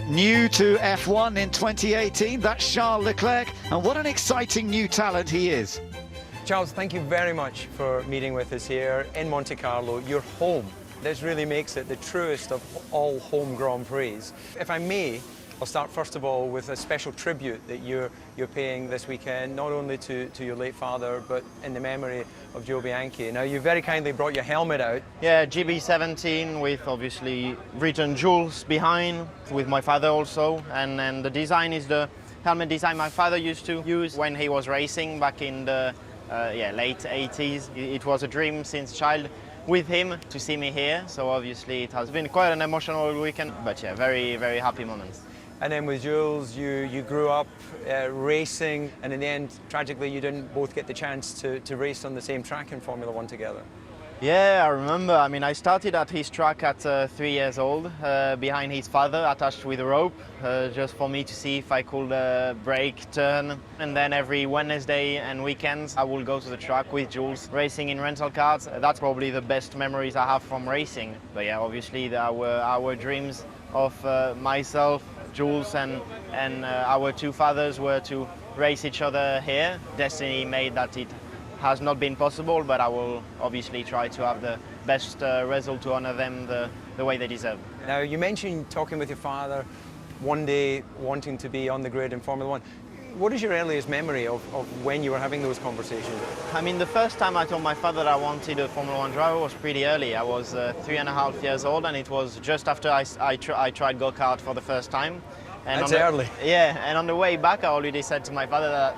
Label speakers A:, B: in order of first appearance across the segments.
A: New to F1 in 2018, that's Charles Leclerc, and what an exciting new talent he is.
B: Charles, thank you very much for meeting with us here in Monte Carlo, your home. This really makes it the truest of all home Grand Prix. If I may, I'll start first of all with a special tribute that you're paying this weekend, not only to your late father, but in the memory of Jules Bianchi. Now, you very kindly brought your helmet out.
C: Yeah, GB17 with obviously written Jules behind, with my father also, and then the design is the helmet design my father used to use when he was racing back in the late 80s. It was a dream since child with him to see me here, so obviously it has been quite an emotional weekend, but yeah, very, very happy moments.
B: And then with Jules, you grew up racing, and in the end, tragically, you didn't both get the chance to race on the same track in Formula One together.
C: Yeah, I remember. I mean, I started at his track at 3 years old, behind his father, attached with a rope, just for me to see if I could brake, turn. And then every Wednesday and weekends, I will go to the track with Jules, racing in rental cars. That's probably the best memories I have from racing. But yeah, obviously, our dreams of myself, Jules and our two fathers were to race each other here. Destiny made that it has not been possible, but I will obviously try to have the best result to honor them the way they deserve.
B: Now, you mentioned talking with your father, one day wanting to be on the grid in Formula One. What is your earliest memory of when you were having those conversations?
C: I mean, the first time I told my father that I wanted a Formula One driver was pretty early. I was 3.5 years old, and it was just after I tried go-kart for the first time. And
B: that's early.
C: Yeah, and on the way back, I already said to my father that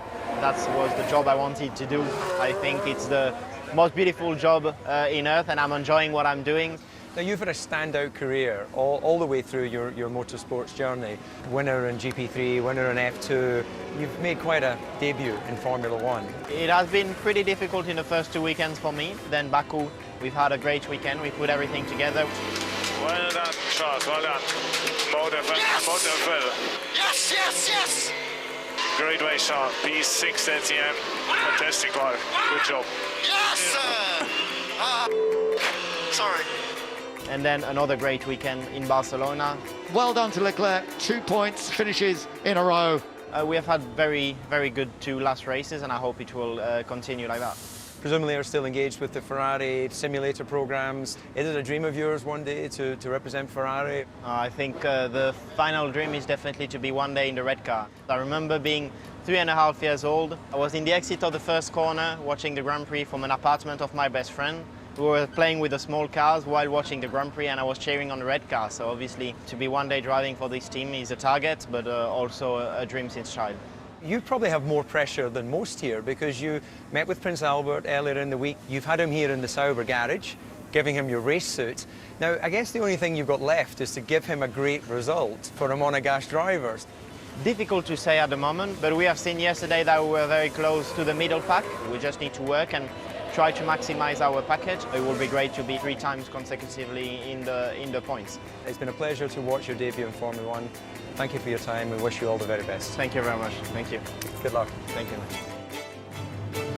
C: was the job I wanted to do. I think it's the most beautiful job in Earth, and I'm enjoying what I'm doing.
B: Now, you've had a standout career all the way through your motorsports journey. Winner in GP3, winner in F2. You've made quite a debut in Formula One.
C: It has been pretty difficult in the first 2 weekends for me. Then Baku, we've had a great weekend. We put everything together.
D: Well done, Charles, well done. Motorville.
E: Yes, yes, yes!
D: Great race, Charles. P6 at the end. Fantastic drive. Good job.
E: Yes! Sorry.
C: And then another great weekend in Barcelona.
A: Well done to Leclerc, 2 points, finishes in a row.
C: We have had very, very good 2 last races, and I hope it will continue like that.
B: Presumably you're still engaged with the Ferrari simulator programs. Is it a dream of yours one day to represent Ferrari?
C: I think the final dream is definitely to be one day in the red car. I remember being 3.5 years old. I was in the exit of the first corner watching the Grand Prix from an apartment of my best friend. We were playing with the small cars while watching the Grand Prix, and I was cheering on the red car. So obviously to be one day driving for this team is a target, but also a dream since child.
B: You probably have more pressure than most here because you met with Prince Albert earlier in the week. You've had him here in the Sauber garage, giving him your race suit. Now, I guess the only thing you've got left is to give him a great result for a Monegasque driver.
C: Difficult to say at the moment, but we have seen yesterday that we were very close to the middle pack. We just need to work and try to maximize our package. It will be great to be 3 times consecutively in the points.
B: It's been a pleasure to watch your debut in Formula One. Thank you for your time. We wish you all the very best.
C: Thank you very much. Thank you.
B: Good luck.
C: Thank you.